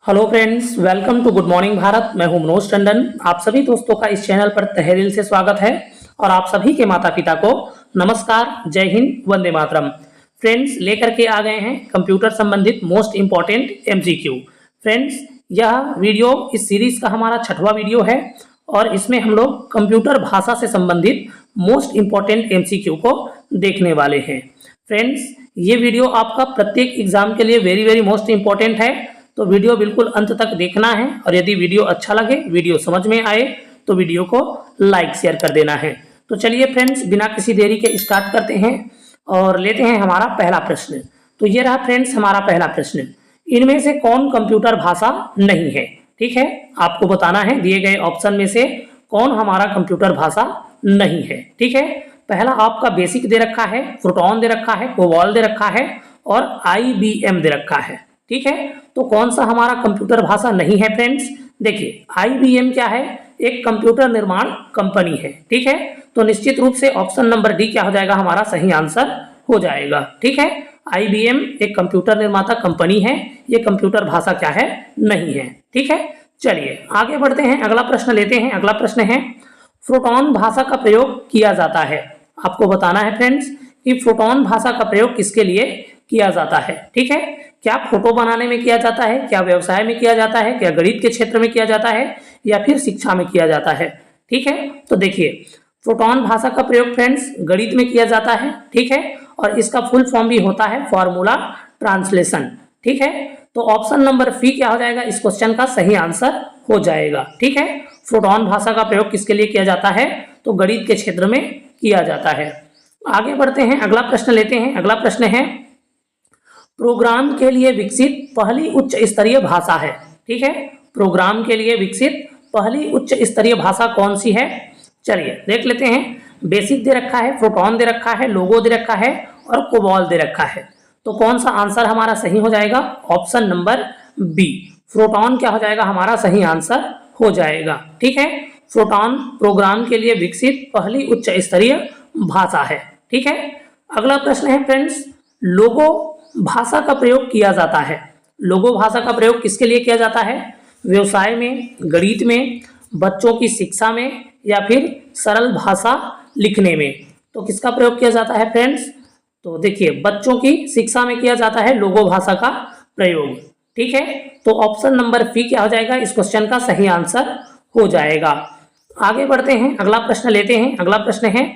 Hello friends, welcome to good morning Bharat. मैं हूं मनोज टंडन। आप सभी दोस्तों का इस चैनल पर तहे दिल से स्वागत है और आप सभी के माता पिता को नमस्कार, जय हिंद, वंदे मातरम। फ्रेंड्स, लेकर के आ गए हैं कंप्यूटर संबंधित मोस्ट इंपॉर्टेंट एमसीक्यू। फ्रेंड्स, यह वीडियो इस सीरीज का हमारा 6वां वीडियो है और इसमें हम लोग कंप्यूटर भाषा से संबंधित मोस्ट इंपॉर्टेंट एमसीक्यू को देखने वाले हैं। फ्रेंड्स, ये वीडियो आपका प्रत्येक एग्जाम के लिए वेरी मोस्ट इंपॉर्टेंट है, तो वीडियो बिल्कुल अंत तक देखना है और यदि वीडियो अच्छा लगे, वीडियो समझ में आए तो वीडियो को लाइक शेयर कर देना है। तो चलिए फ्रेंड्स, बिना किसी देरी के स्टार्ट करते हैं और लेते हैं हमारा पहला प्रश्न। तो ये रहा फ्रेंड्स हमारा पहला प्रश्न, इनमें से कौन कंप्यूटर भाषा नहीं है। ठीक है, आपको बताना है दिए गए ऑप्शन में से कौन हमारा कंप्यूटर भाषा नहीं है। ठीक है, पहला आपका बेसिक दे रखा है, फ्रूटॉन दे रखा है, कोबॉल दे रखा है और IBM दे रखा है। ठीक है, तो कौन सा हमारा कंप्यूटर भाषा नहीं है फ्रेंड्स? देखिए, IBM क्या है? एक कंप्यूटर निर्माण कंपनी है। ठीक है, तो निश्चित रूप से ऑप्शन नंबर डी क्या हो जाएगा? हमारा सही आंसर हो जाएगा। ठीक है, IBM एक कंप्यूटर निर्माता कंपनी है, ये कंप्यूटर भाषा क्या है? नहीं है। ठीक है, चलिए आगे बढ़ते हैं, अगला प्रश्न लेते हैं। अगला प्रश्न है, फ्रूटॉन भाषा का प्रयोग किया जाता है। आपको बताना है फ्रेंड्स कि फ्रूटॉन भाषा का प्रयोग किसके लिए किया जाता है। ठीक है, क्या फोटो बनाने में किया जाता है, क्या व्यवसाय में किया जाता है, क्या गणित के क्षेत्र में किया जाता है या फिर शिक्षा में किया जाता है। ठीक है, तो देखिए, फ्रूटॉन भाषा का प्रयोग फ्रेंड्स गणित में किया जाता है। ठीक है, और इसका फुल फॉर्म भी होता है फॉर्मूला ट्रांसलेशन। ठीक है, तो ऑप्शन नंबर सी क्या हो जाएगा? इस क्वेश्चन का सही आंसर हो जाएगा। ठीक है, फ्रूटॉन भाषा का प्रयोग किसके लिए किया जाता है? तो गणित के क्षेत्र में किया जाता है। आगे बढ़ते हैं, अगला प्रश्न लेते हैं। अगला प्रश्न है, प्रोग्राम के लिए विकसित पहली उच्च स्तरीय भाषा है। ठीक है, प्रोग्राम के लिए विकसित पहली उच्च स्तरीय भाषा कौन सी है? चलिए देख लेते हैं। बेसिक दे रखा है, फ्रूटॉन दे रखा है, लोगो दे रखा है और कोबॉल दे रखा है, तो कौन सा आंसर हमारा सही हो जाएगा? ऑप्शन नंबर बी, फ्रूटॉन क्या हो जाएगा? हमारा सही आंसर हो जाएगा। ठीक है, फ्रूटॉन प्रोग्राम के लिए विकसित पहली उच्च स्तरीय भाषा है। ठीक है, अगला प्रश्न है फ्रेंड्स, लोगो भाषा का प्रयोग किया जाता है। लोगो भाषा का प्रयोग किसके लिए किया जाता है? व्यवसाय में, गणित में, बच्चों की शिक्षा में या फिर सरल भाषा लिखने में। तो किसका प्रयोग किया जाता है फ्रेंड्स? तो देखिए, बच्चों की शिक्षा में किया जाता है लोगो भाषा का प्रयोग। ठीक है, तो ऑप्शन नंबर बी क्या हो जाएगा? इस क्वेश्चन का सही आंसर हो जाएगा। आगे बढ़ते हैं, अगला प्रश्न लेते हैं। अगला प्रश्न है,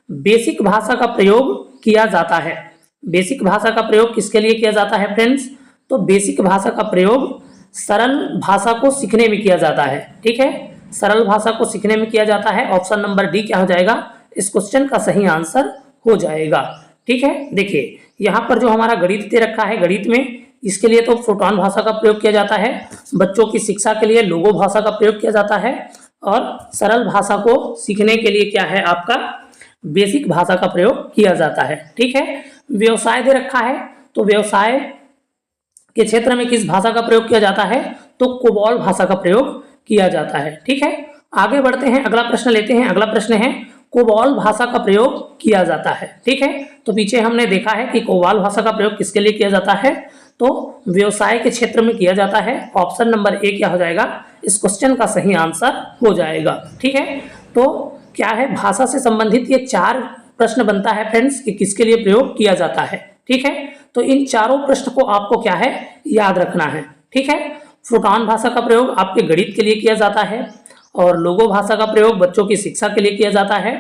बेसिक भाषा का प्रयोग किया जाता है। बेसिक भाषा का प्रयोग किसके लिए किया जाता है फ्रेंड्स? तो बेसिक भाषा का प्रयोग सरल भाषा को सीखने में किया जाता है। ठीक है, सरल भाषा को सीखने में किया जाता है। ऑप्शन नंबर डी क्या हो जाएगा? इस क्वेश्चन का सही आंसर हो जाएगा। ठीक है, देखिए यहाँ पर जो हमारा गणित दे रखा है, गणित में इसके लिए तो फ्रूटॉन भाषा का प्रयोग किया जाता है, बच्चों की शिक्षा के लिए लोगो भाषा का प्रयोग किया जाता है और सरल भाषा को सीखने के लिए क्या है? आपका बेसिक भाषा का प्रयोग किया जाता है। ठीक है, व्यवसाय दे रखा है, तो व्यवसाय के क्षेत्र में किस भाषा का प्रयोग किया जाता है? तो कोबॉल भाषा का प्रयोग किया जाता है। ठीक है, आगे बढ़ते हैं, अगला प्रश्न लेते हैं। अगला प्रश्न है, कोबॉल भाषा का प्रयोग किया जाता है। ठीक है, तो पीछे हमने देखा है कि कोबॉल भाषा का प्रयोग किसके लिए किया जाता है? तो व्यवसाय के क्षेत्र में किया जाता है। ऑप्शन नंबर ए क्या हो जाएगा? इस क्वेश्चन का सही आंसर हो जाएगा। ठीक है, तो क्या है, भाषा से संबंधित ये 4 प्रश्न बनता है फ्रेंड्स कि किसके लिए प्रयोग किया जाता है। ठीक है, तो इन चारों प्रश्न को आपको क्या है? याद रखना है। ठीक है, फ्रूटॉन भाषा का प्रयोग आपके गणित के लिए किया जाता है और लोगो भाषा का प्रयोग बच्चों की शिक्षा के लिए किया जाता है।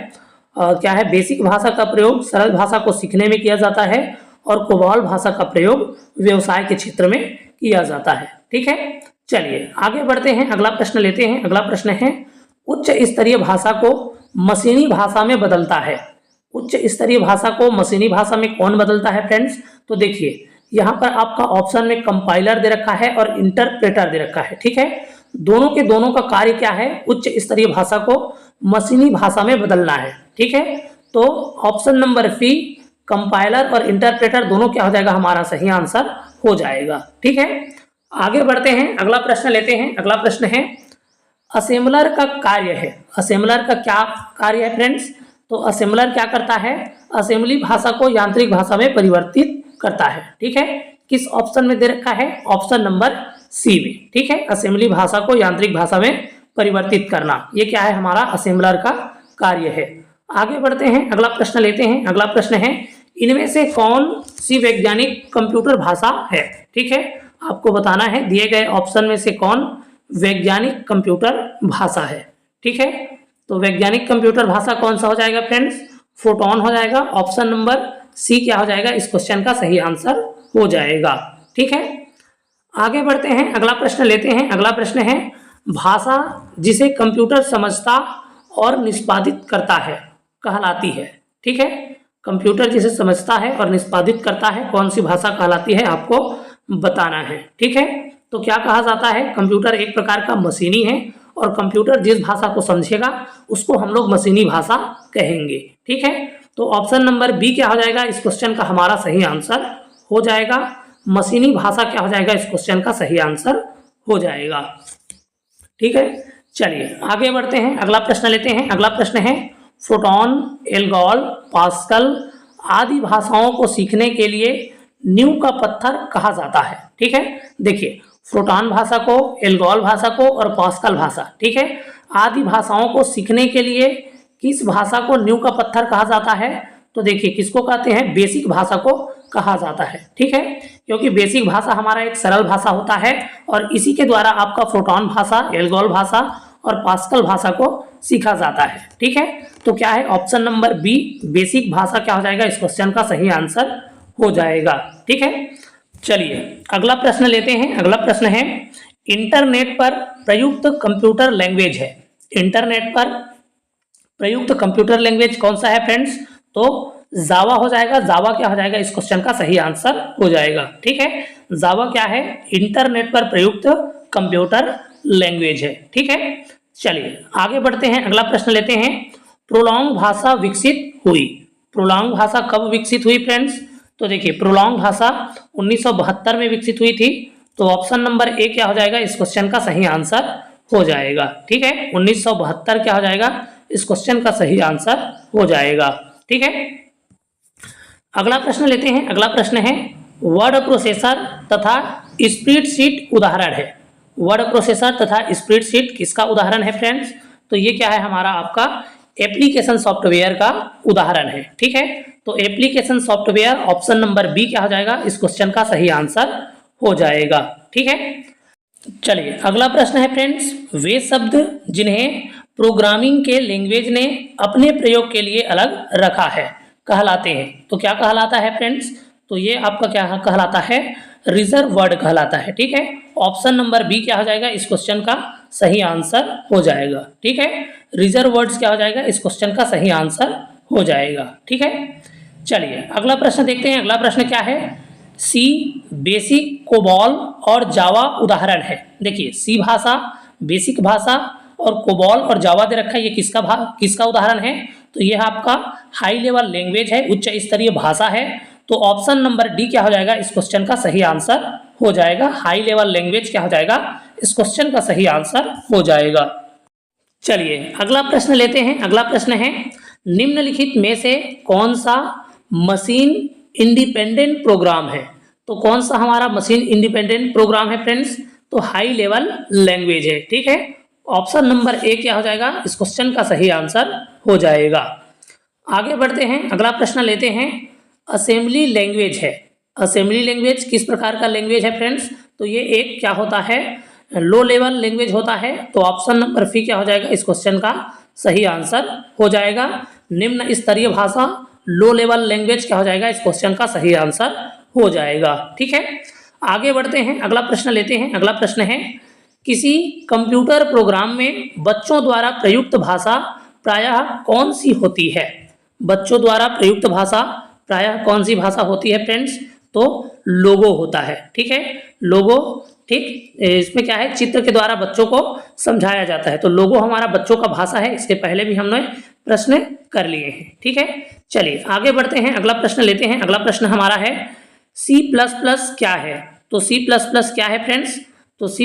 क्या है, बेसिक भाषा का प्रयोग सरल भाषा को सीखने में किया जाता है और कोबॉल भाषा का प्रयोग व्यवसाय के क्षेत्र में किया जाता है। ठीक है, चलिए आगे बढ़ते हैं, अगला प्रश्न लेते हैं। अगला प्रश्न है, उच्च स्तरीय भाषा को मशीनी भाषा में बदलता है। उच्च स्तरीय भाषा को मशीनी भाषा में कौन बदलता है फ्रेंड्स? तो देखिए, यहाँ पर आपका ऑप्शन में कंपाइलर दे रखा है और इंटरप्रेटर दे रखा है। ठीक है, दोनों के दोनों का कार्य क्या है? उच्च स्तरीय भाषा को मशीनी भाषा में बदलना है। ठीक है, तो ऑप्शन नंबर सी, कंपाइलर और इंटरप्रेटर दोनों क्या हो जाएगा? हमारा सही आंसर हो जाएगा। ठीक है, आगे बढ़ते हैं, अगला प्रश्न लेते हैं। अगला प्रश्न है, असेंबलर का कार्य है। असेंबलर का क्या कार्य है फ्रेंड्स? तो असेंबलर क्या करता है? असेंबली भाषा को यांत्रिक भाषा में परिवर्तित करता है। ठीक है, किस ऑप्शन में दे रखा है? ऑप्शन नंबर सी में, ठीक है। असेंबली भाषा को यांत्रिक भाषा में परिवर्तित करना, ये क्या है, हमारा असेंबलर का कार्य है। आगे बढ़ते हैं, अगला प्रश्न लेते हैं। अगला प्रश्न है, इनमें से कौन सी वैज्ञानिक कंप्यूटर भाषा है, ठीक है। आपको बताना है दिए गए ऑप्शन में से कौन वैज्ञानिक कंप्यूटर भाषा है, ठीक है। तो वैज्ञानिक कंप्यूटर भाषा कौन सा हो जाएगा फ्रेंड्स, फोटोन हो जाएगा। ऑप्शन नंबर सी क्या हो जाएगा, इस क्वेश्चन का सही आंसर हो जाएगा, ठीक है। आगे बढ़ते हैं, अगला प्रश्न लेते हैं। अगला प्रश्न है, भाषा जिसे कंप्यूटर समझता और निष्पादित करता है कहलाती है, ठीक है। कंप्यूटर जिसे समझता है और निष्पादित करता है, कौन सी भाषा कहलाती है, आपको बताना है, ठीक है। तो क्या कहा जाता है, कंप्यूटर एक प्रकार का मशीनी है और कंप्यूटर जिस भाषा को समझेगा उसको हम लोग मशीनी भाषा कहेंगे, ठीक है। तो ऑप्शन नंबर बी क्या हो जाएगा, इस क्वेश्चन का हमारा सही आंसर हो जाएगा। मशीनी भाषा क्या हो जाएगा, इस क्वेश्चन का सही आंसर हो जाएगा, ठीक है। चलिए आगे बढ़ते हैं, अगला प्रश्न लेते हैं। अगला प्रश्न है, फोटोन, एल्गोल, पास्कल आदि भाषाओं को सीखने के लिए नींव का पत्थर कहा जाता है, ठीक है। देखिए, फोटोन भाषा को, एल्गोल भाषा को और पास्कल भाषा, ठीक है, आदि भाषाओं को सीखने के लिए किस भाषा को नींव का पत्थर कहा जाता है, तो देखिए किसको कहते हैं, बेसिक भाषा को कहा जाता है, ठीक है। क्योंकि बेसिक भाषा हमारा एक सरल भाषा होता है और इसी के द्वारा आपका फोटोन भाषा, एल्गोल भाषा और पास्कल भाषा को सीखा जाता है, ठीक है। तो क्या है, ऑप्शन नंबर बी बेसिक भाषा क्या हो जाएगा, इस क्वेश्चन का सही आंसर हो जाएगा, ठीक है। चलिए अगला प्रश्न लेते हैं। अगला प्रश्न है, इंटरनेट पर प्रयुक्त कंप्यूटर लैंग्वेज है। इंटरनेट पर प्रयुक्त कंप्यूटर लैंग्वेज कौन सा है फ्रेंड्स, तो जावा हो जाएगा। जावा क्या हो जाएगा, इस क्वेश्चन का सही आंसर हो जाएगा, ठीक है। जावा क्या है, इंटरनेट पर प्रयुक्त कंप्यूटर लैंग्वेज है, ठीक है। चलिए आगे बढ़ते हैं, अगला प्रश्न लेते हैं। प्रोलॉन्ग भाषा विकसित हुई। प्रोलॉन्ग भाषा कब विकसित हुई फ्रेंड्स, तो देखिए प्रोलॉन्ग भाषा 1972 में विकसित हुई थी। तो ऑप्शन नंबर ए क्या हो जाएगा, इस क्वेश्चन का सही आंसर हो जाएगा, ठीक है। 1972 क्या हो जाएगा, इस क्वेश्चन का सही आंसर हो जाएगा, ठीक है। अगला प्रश्न लेते हैं। अगला प्रश्न है, वर्ड प्रोसेसर तथा स्प्रेडशीट उदाहरण है। वर्ड प्रोसेसर तथा स्प्रेडशीट किसका उदाहरण है फ्रेंड्स, तो ये क्या है, हमारा आपका एप्लीकेशन सॉफ्टवेयर का उदाहरण है, ठीक है। तो application software option number B क्या हो जाएगा, इस क्वेश्चन का सही आंसर हो जाएगा, ठीक है। चलिए अगला प्रश्न है फ्रेंड्स, वे शब्द जिन्हें प्रोग्रामिंग के लैंग्वेज ने अपने प्रयोग के लिए अलग रखा है कहलाते हैं। तो क्या कहलाता है फ्रेंड्स, तो ये आपका क्या कहलाता है, रिजर्व वर्ड कहलाता है, ठीक है। ऑप्शन नंबर बी क्या हो जाएगा, इस क्वेश्चन का सही आंसर हो जाएगा, ठीक है। रिजर्व वर्ड्स क्या हो जाएगा, इस क्वेश्चन का सही आंसर हो जाएगा, ठीक है। चलिए अगला प्रश्न देखते हैं। अगला प्रश्न क्या है, सी, बेसिक, कोबॉल और जावा उदाहरण है। देखिए सी भाषा, बेसिक भाषा और कोबॉल और जावा दे रखा है, ये किसका उदाहरण है, तो यह आपका हाई लेवल लैंग्वेज है, उच्च स्तरीय भाषा है। तो ऑप्शन नंबर डी क्या हो जाएगा, इस क्वेश्चन का सही आंसर हो जाएगा। हाई लेवल लैंग्वेज क्या हो जाएगा, इस क्वेश्चन का सही आंसर हो जाएगा। चलिए अगला प्रश्न लेते हैं। अगला प्रश्न है, निम्नलिखित में से कौन सा मशीन इंडिपेंडेंट प्रोग्राम है। तो कौन सा हमारा मशीन इंडिपेंडेंट प्रोग्राम है फ्रेंड्स, तो हाई लेवल लैंग्वेज है, ठीक है। ऑप्शन नंबर ए क्या हो जाएगा, इस क्वेश्चन का सही आंसर हो जाएगा। आगे बढ़ते हैं, अगला प्रश्न लेते हैं। असेंबली लैंग्वेज है। असेंबली लैंग्वेज किस प्रकार का लैंग्वेज है फ्रेंड्स, तो ये एक क्या होता है, लो लेवल लैंग्वेज होता है। तो ऑप्शन नंबर सी क्या हो जाएगा, इस क्वेश्चन का सही आंसर हो जाएगा। निम्न स्तरीय भाषा, लो लेवल लैंग्वेज क्या हो जाएगा, इस क्वेश्चन का सही आंसर हो जाएगा, ठीक है। आगे बढ़ते हैं, अगला प्रश्न लेते हैं। अगला प्रश्न है, किसी कंप्यूटर प्रोग्राम में बच्चों द्वारा प्रयुक्त भाषा प्रायः कौन सी होती है। बच्चों द्वारा प्रयुक्त भाषा प्रायः कौन सी भाषा होती है फ्रेंड्स, तो लोगो होता है, ठीक है। लोगो, ठीक, इसमें क्या है, चित्र के द्वारा बच्चों को समझाया जाता है। तो लोगो हमारा बच्चों का भाषा है, इसके पहले भी हमने प्रश्न कर लिए हैं, ठीक है। चलिए आगे बढ़ते हैं, अगला प्रश्न लेते हैं। अगला प्रश्न हमारा है, C++ क्या है। तो C++ क्या है फ्रेंड्स, तो C++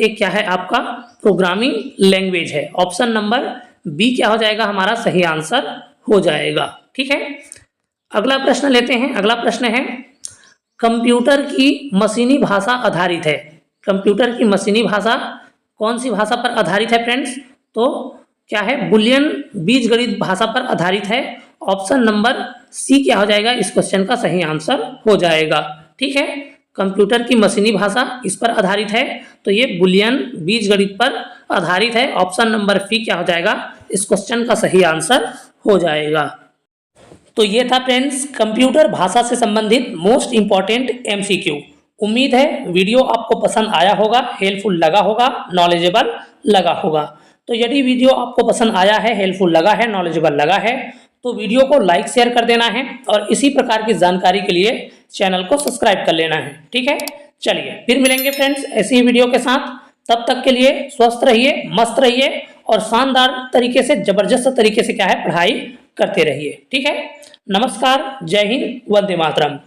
एक क्या है, आपका प्रोग्रामिंग लैंग्वेज है। ऑप्शन नंबर बी क्या हो जाएगा, हमारा सही आंसर हो जाएगा, ठीक है। अगला प्रश्न लेते हैं। अगला प्रश्न है, कंप्यूटर की मशीनी भाषा आधारित है। कंप्यूटर की मशीनी भाषा कौन सी भाषा पर आधारित है फ्रेंड्स? तो क्या है? बुलियन बीजगणित भाषा पर आधारित है। ऑप्शन नंबर सी क्या हो जाएगा? इस क्वेश्चन का सही आंसर हो जाएगा। ठीक है, कंप्यूटर की मशीनी भाषा इस पर आधारित है, तो ये बुलियन बीजगणित पर आधारित है। ऑप्शन नंबर सी क्या हो जाएगा? इस क्वेश्चन का सही आंसर हो जाएगा। तो ये था फ्रेंड्स कंप्यूटर भाषा से संबंधित मोस्ट इंपॉर्टेंट एमसीक्यू। उम्मीद है वीडियो आपको पसंद आया होगा, हेल्पफुल लगा होगा, नॉलेजेबल लगा होगा। तो यदि वीडियो आपको पसंद आया है, हेल्पफुल लगा है, नॉलेजेबल लगा है, तो वीडियो को लाइक शेयर कर देना है और इसी प्रकार की जानकारी के लिए चैनल को सब्सक्राइब कर लेना है। ठीक है, चलिए फिर मिलेंगे फ्रेंड्स ऐसी ही वीडियो के साथ। तब तक के लिए स्वस्थ रहिए, मस्त रहिए और शानदार तरीके से, जबरदस्त तरीके से क्या है, पढ़ाई करते रहिए। ठीक है, नमस्कार, जय हिंद, वंदे मातरम।